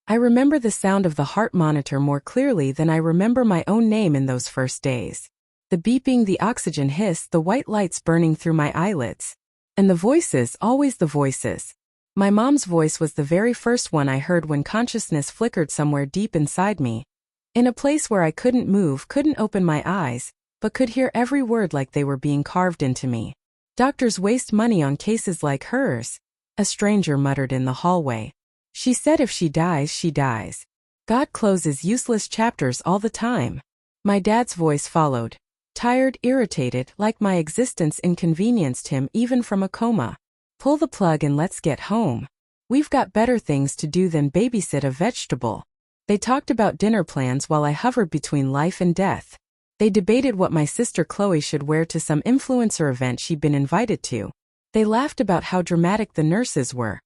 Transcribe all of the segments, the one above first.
I remember the sound of the heart monitor more clearly than I remember my own name in those first days. The beeping, the oxygen hiss, the white lights burning through my eyelids. And the voices, always the voices. My mom's voice was the very first one I heard when consciousness flickered somewhere deep inside me. In a place where I couldn't move, couldn't open my eyes, but could hear every word like they were being carved into me. Doctors waste money on cases like hers, a stranger muttered in the hallway. She said if she dies, she dies. God closes useless chapters all the time. My dad's voice followed. Tired, irritated, like my existence inconvenienced him even from a coma. Pull the plug and let's get home. We've got better things to do than babysit a vegetable. They talked about dinner plans while I hovered between life and death. They debated what my sister Chloe should wear to some influencer event she'd been invited to. They laughed about how dramatic the nurses were,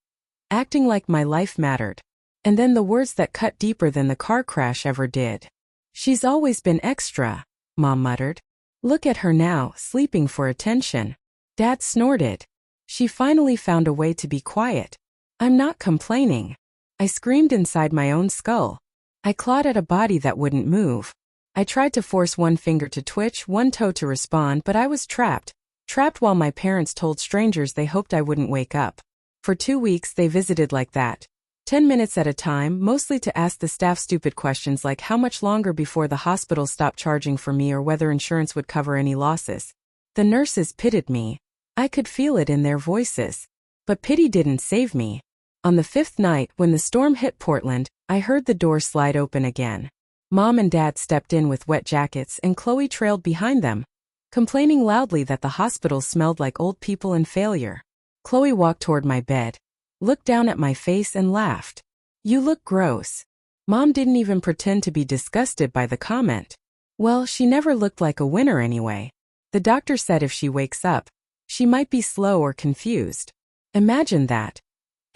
acting like my life mattered. And then the words that cut deeper than the car crash ever did. She's always been extra, Mom muttered. Look at her now, sleeping for attention. Dad snorted. She finally found a way to be quiet. I'm not complaining. I screamed inside my own skull. I clawed at a body that wouldn't move. I tried to force one finger to twitch, one toe to respond, but I was trapped. Trapped while my parents told strangers they hoped I wouldn't wake up. For 2 weeks they visited like that. 10 minutes at a time, mostly to ask the staff stupid questions like how much longer before the hospital stopped charging for me or whether insurance would cover any losses. The nurses pitied me. I could feel it in their voices. But pity didn't save me. On the 5th night, when the storm hit Portland, I heard the door slide open again. Mom and Dad stepped in with wet jackets and Chloe trailed behind them, complaining loudly that the hospital smelled like old people and failure. Chloe walked toward my bed, looked down at my face and laughed. You look gross. Mom didn't even pretend to be disgusted by the comment. Well, she never looked like a winner anyway. The doctor said if she wakes up, she might be slow or confused. Imagine that.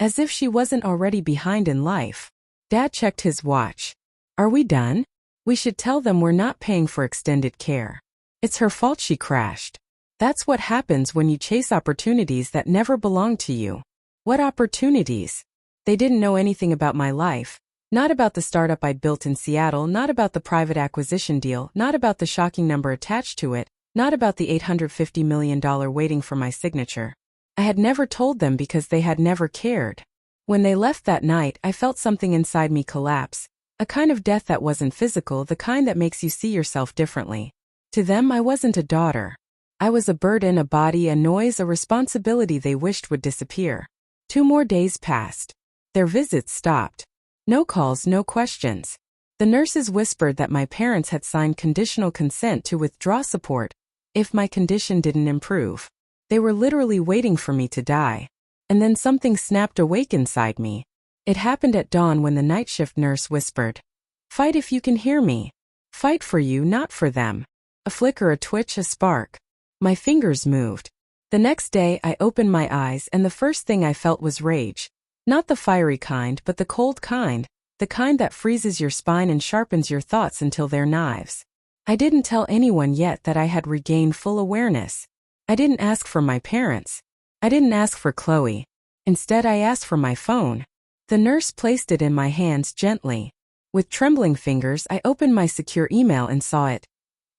As if she wasn't already behind in life. Dad checked his watch. Are we done? We should tell them we're not paying for extended care. It's her fault she crashed. That's what happens when you chase opportunities that never belong to you. What opportunities? They didn't know anything about my life. Not about the startup I'd built in Seattle, not about the private acquisition deal, not about the shocking number attached to it, not about the $850 million waiting for my signature. I had never told them because they had never cared. When they left that night, I felt something inside me collapse. A kind of death that wasn't physical, the kind that makes you see yourself differently. To them, I wasn't a daughter. I was a burden, a body, a noise, a responsibility they wished would disappear. 2 more days passed. Their visits stopped. No calls, no questions. The nurses whispered that my parents had signed conditional consent to withdraw support if my condition didn't improve. They were literally waiting for me to die. And then something snapped awake inside me. It happened at dawn when the night shift nurse whispered, "Fight if you can hear me. Fight for you, not for them." A flicker, a twitch, a spark. My fingers moved. The next day I opened my eyes and the first thing I felt was rage. Not the fiery kind, but the cold kind. The kind that freezes your spine and sharpens your thoughts until they're knives. I didn't tell anyone yet that I had regained full awareness. I didn't ask for my parents. I didn't ask for Chloe. Instead, I asked for my phone. The nurse placed it in my hands gently. With trembling fingers, I opened my secure email and saw it.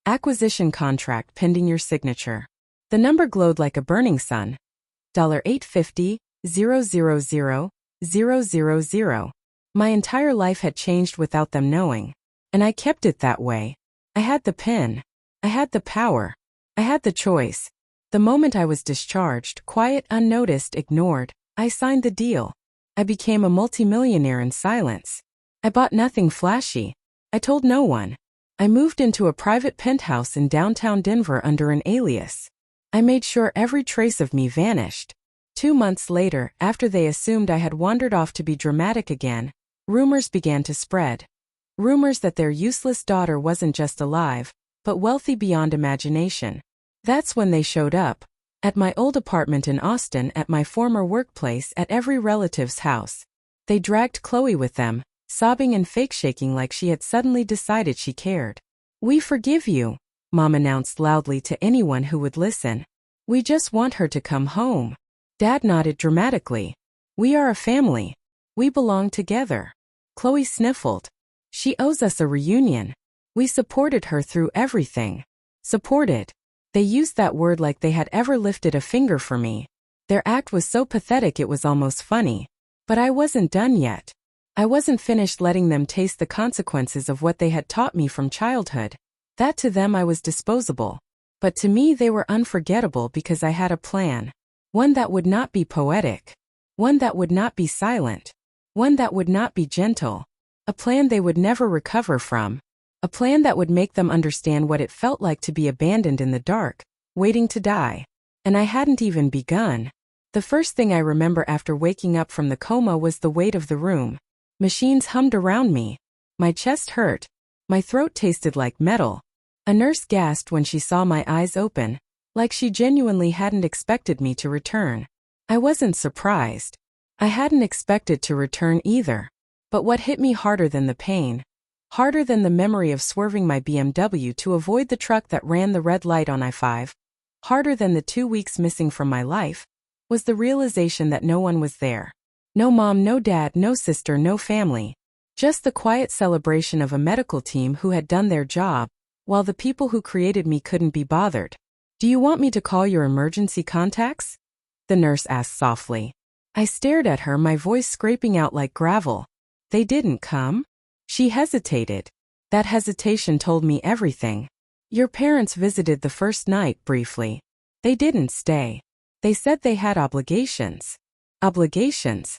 Acquisition contract pending your signature. The number glowed like a burning sun. $850,000,000. My entire life had changed without them knowing. And I kept it that way. I had the pen. I had the power. I had the choice. The moment I was discharged, quiet, unnoticed, ignored, I signed the deal. I became a multimillionaire in silence. I bought nothing flashy. I told no one. I moved into a private penthouse in downtown Denver under an alias. I made sure every trace of me vanished. 2 months later, after they assumed I had wandered off to be dramatic again, rumors began to spread. Rumors that their useless daughter wasn't just alive, but wealthy beyond imagination. That's when they showed up. At my old apartment in Austin, at my former workplace, at every relative's house. They dragged Chloe with them, sobbing and fake shaking like she had suddenly decided she cared. "We forgive you," Mom announced loudly to anyone who would listen. "We just want her to come home." Dad nodded dramatically. "We are a family. We belong together." Chloe sniffled. She owes us a reunion. We supported her through everything. Supported. They used that word like they had ever lifted a finger for me. Their act was so pathetic it was almost funny. But I wasn't done yet. I wasn't finished letting them taste the consequences of what they had taught me from childhood. That to them I was disposable. But to me they were unforgettable because I had a plan. One that would not be poetic. One that would not be silent. One that would not be gentle. A plan they would never recover from. A plan that would make them understand what it felt like to be abandoned in the dark, waiting to die. And I hadn't even begun. The first thing I remember after waking up from the coma was the weight of the room. Machines hummed around me. My chest hurt. My throat tasted like metal. A nurse gasped when she saw my eyes open, like she genuinely hadn't expected me to return. I wasn't surprised. I hadn't expected to return either. But what hit me harder than the pain, harder than the memory of swerving my BMW to avoid the truck that ran the red light on I-5, harder than the 2 weeks missing from my life, was the realization that no one was there. No mom, no dad, no sister, no family. Just the quiet celebration of a medical team who had done their job, while the people who created me couldn't be bothered. "Do you want me to call your emergency contacts?" the nurse asked softly. I stared at her, my voice scraping out like gravel. "They didn't come?" She hesitated. That hesitation told me everything. "Your parents visited the first night, briefly. They didn't stay. They said they had obligations." Obligations.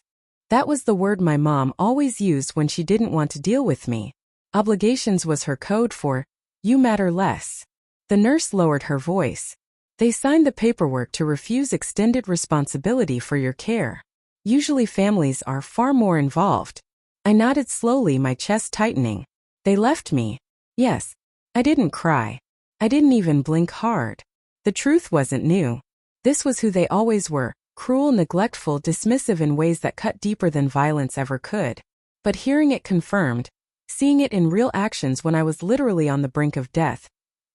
That was the word my mom always used when she didn't want to deal with me. Obligations was her code for, "You matter less." The nurse lowered her voice. "They signed the paperwork to refuse extended responsibility for your care. Usually families are far more involved." I nodded slowly, my chest tightening. "They left me." Yes. I didn't cry. I didn't even blink hard. The truth wasn't new. This was who they always were, cruel, neglectful, dismissive in ways that cut deeper than violence ever could. But hearing it confirmed, seeing it in real actions when I was literally on the brink of death,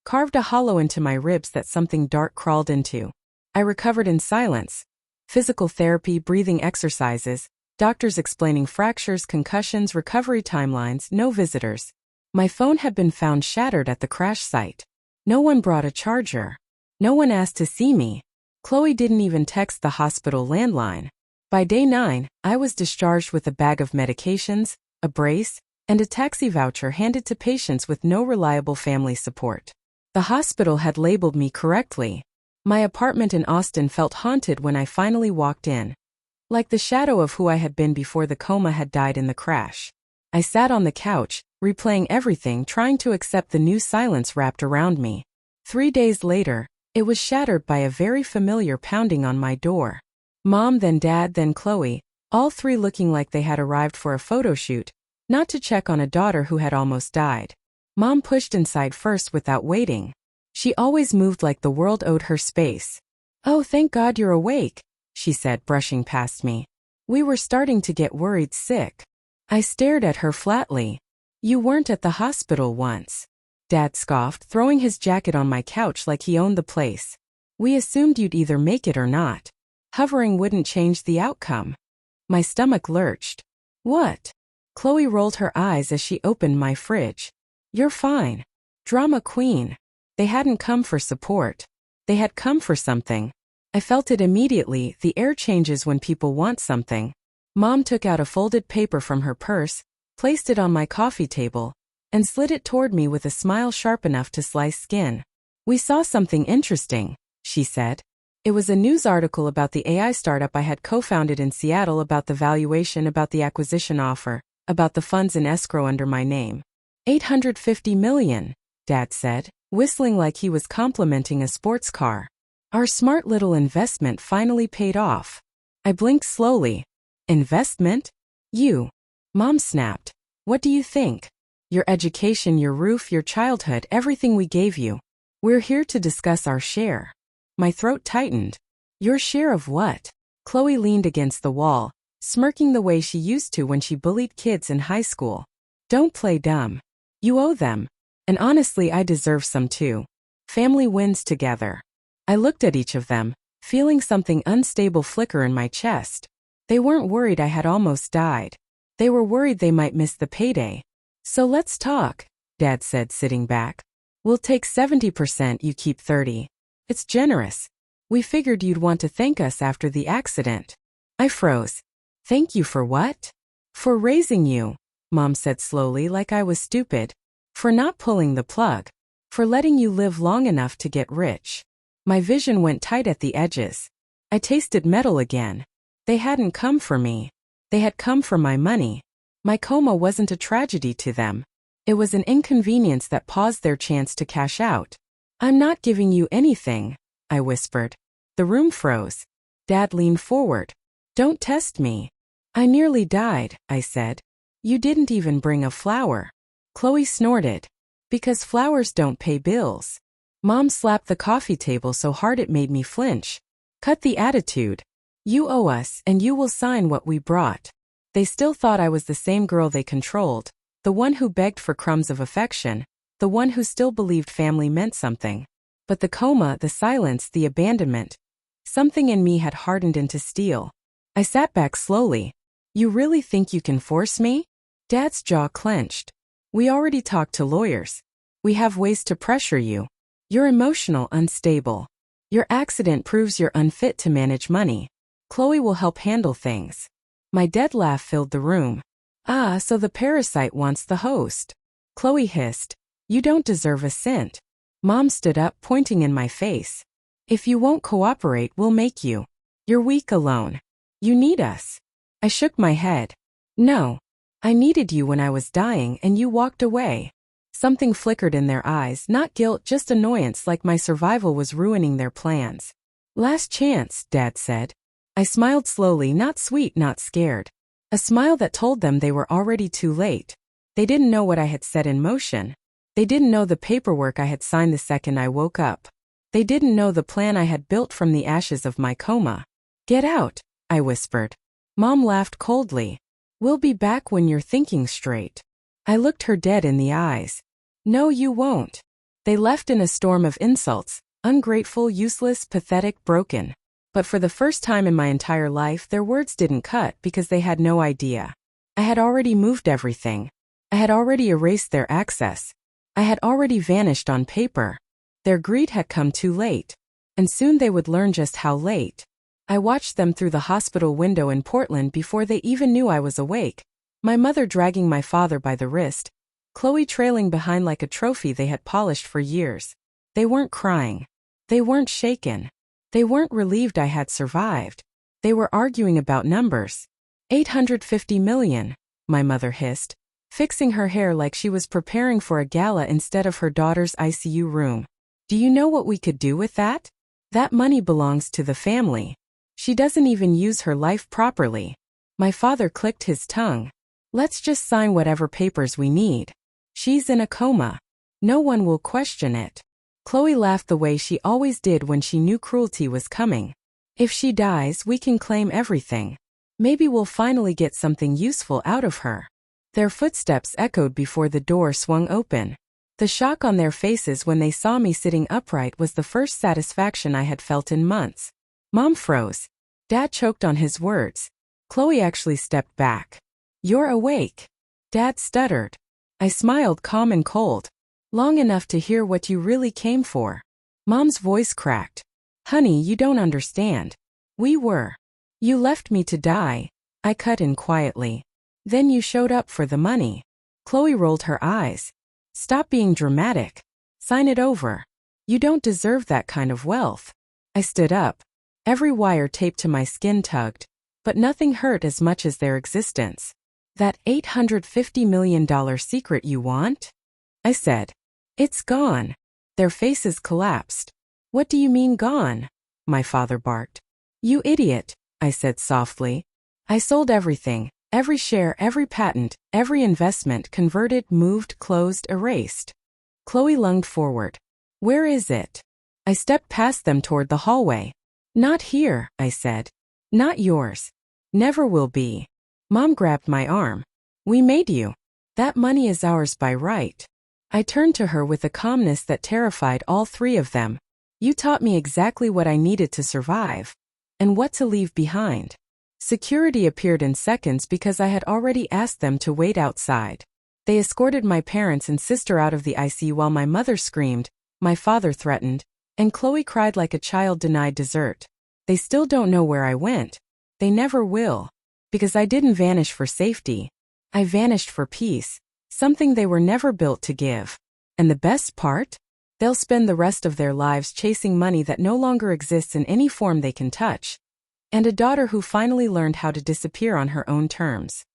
carved a hollow into my ribs that something dark crawled into. I recovered in silence. Physical therapy, breathing exercises, doctors explaining fractures, concussions, recovery timelines, no visitors. My phone had been found shattered at the crash site. No one brought a charger. No one asked to see me. Chloe didn't even text the hospital landline. By day 9, I was discharged with a bag of medications, a brace, and a taxi voucher handed to patients with no reliable family support. The hospital had labeled me correctly. My apartment in Austin felt haunted when I finally walked in. Like the shadow of who I had been before the coma had died in the crash. I sat on the couch, replaying everything, trying to accept the new silence wrapped around me. 3 days later, it was shattered by a very familiar pounding on my door. Mom, then Dad, then Chloe, all three looking like they had arrived for a photo shoot, not to check on a daughter who had almost died. Mom pushed inside first without waiting. She always moved like the world owed her space. "Oh, thank God you're awake," she said, brushing past me. "We were starting to get worried sick." I stared at her flatly. "You weren't at the hospital once," Dad scoffed, throwing his jacket on my couch like he owned the place. "We assumed you'd either make it or not. Hovering wouldn't change the outcome." My stomach lurched. "What?" Chloe rolled her eyes as she opened my fridge. "You're fine." Drama queen. They hadn't come for support. They had come for something. I felt it immediately, the air changes when people want something. Mom took out a folded paper from her purse, placed it on my coffee table, and slid it toward me with a smile sharp enough to slice skin. "We saw something interesting," she said. It was a news article about the AI startup I had co-founded in Seattle, about the valuation, about the acquisition offer, about the funds in escrow under my name. $850 million, Dad said, whistling like he was complimenting a sports car. "Our smart little investment finally paid off." I blinked slowly. "Investment? You?" Mom snapped. "What do you think? Your education, your roof, your childhood, everything we gave you. We're here to discuss our share." My throat tightened. "Your share of what?" Chloe leaned against the wall, smirking the way she used to when she bullied kids in high school. "Don't play dumb. You owe them. And honestly, I deserve some too. Family wins together." I looked at each of them, feeling something unstable flicker in my chest. They weren't worried I had almost died. They were worried they might miss the payday. So let's talk, Dad said, sitting back. We'll take 70%, you keep 30. It's generous. We figured you'd want to thank us after the accident. I froze. Thank you for what? For raising you, Mom said slowly, like I was stupid. For not pulling the plug. For letting you live long enough to get rich. My vision went tight at the edges. I tasted metal again. They hadn't come for me. They had come for my money. My coma wasn't a tragedy to them. It was an inconvenience that paused their chance to cash out. I'm not giving you anything, I whispered. The room froze. Dad leaned forward. Don't test me. I nearly died, I said. You didn't even bring a flower. Chloe snorted. Because flowers don't pay bills. Mom slapped the coffee table so hard it made me flinch. Cut the attitude. You owe us and you will sign what we brought. They still thought I was the same girl they controlled, the one who begged for crumbs of affection, the one who still believed family meant something. But the coma, the silence, the abandonment. Something in me had hardened into steel. I sat back slowly. You really think you can force me? Dad's jaw clenched. We already talked to lawyers. We have ways to pressure you. You're emotional, unstable. Your accident proves you're unfit to manage money. Chloe will help handle things. My dead laugh filled the room. Ah, so the parasite wants the host. Chloe hissed. You don't deserve a cent. Mom stood up, pointing in my face. If you won't cooperate, we'll make you. You're weak alone. You need us. I shook my head. No. I needed you when I was dying and you walked away. Something flickered in their eyes, not guilt, just annoyance, like my survival was ruining their plans. Last chance, Dad said. I smiled slowly, not sweet, not scared. A smile that told them they were already too late. They didn't know what I had set in motion. They didn't know the paperwork I had signed the second I woke up. They didn't know the plan I had built from the ashes of my coma. Get out, I whispered. Mom laughed coldly. We'll be back when you're thinking straight. I looked her dead in the eyes. No, you won't. They left in a storm of insults, ungrateful, useless, pathetic, broken. But for the first time in my entire life, their words didn't cut because they had no idea. I had already moved everything. I had already erased their access. I had already vanished on paper. Their greed had come too late. And soon they would learn just how late. I watched them through the hospital window in Portland before they even knew I was awake. My mother dragging my father by the wrist. Chloe trailing behind like a trophy they had polished for years. They weren't crying. They weren't shaken. They weren't relieved I had survived. They were arguing about numbers. 850 million, my mother hissed, fixing her hair like she was preparing for a gala instead of her daughter's ICU room. Do you know what we could do with that? That money belongs to the family. She doesn't even use her life properly. My father clicked his tongue. Let's just sign whatever papers we need. She's in a coma. No one will question it. Chloe laughed the way she always did when she knew cruelty was coming. If she dies, we can claim everything. Maybe we'll finally get something useful out of her. Their footsteps echoed before the door swung open. The shock on their faces when they saw me sitting upright was the first satisfaction I had felt in months. Mom froze. Dad choked on his words. Chloe actually stepped back. You're awake. Dad stuttered. I smiled, calm and cold. Long enough to hear what you really came for. Mom's voice cracked. Honey, you don't understand. We were. You left me to die. I cut in quietly. Then you showed up for the money. Chloe rolled her eyes. Stop being dramatic. Sign it over. You don't deserve that kind of wealth. I stood up. Every wire taped to my skin tugged. But nothing hurt as much as their existence. That $850 million secret you want? I said. It's gone. Their faces collapsed. What do you mean gone? My father barked. You idiot, I said softly. I sold everything, every share, every patent, every investment, converted, moved, closed, erased. Chloe lunged forward. Where is it? I stepped past them toward the hallway. Not here, I said. Not yours. Never will be. Mom grabbed my arm. We made you. That money is ours by right. I turned to her with a calmness that terrified all three of them. You taught me exactly what I needed to survive. And what to leave behind. Security appeared in seconds because I had already asked them to wait outside. They escorted my parents and sister out of the ICU while my mother screamed, my father threatened, and Chloe cried like a child denied dessert. They still don't know where I went. They never will. Because I didn't vanish for safety. I vanished for peace, something they were never built to give. And the best part? They'll spend the rest of their lives chasing money that no longer exists in any form they can touch. And a daughter who finally learned how to disappear on her own terms.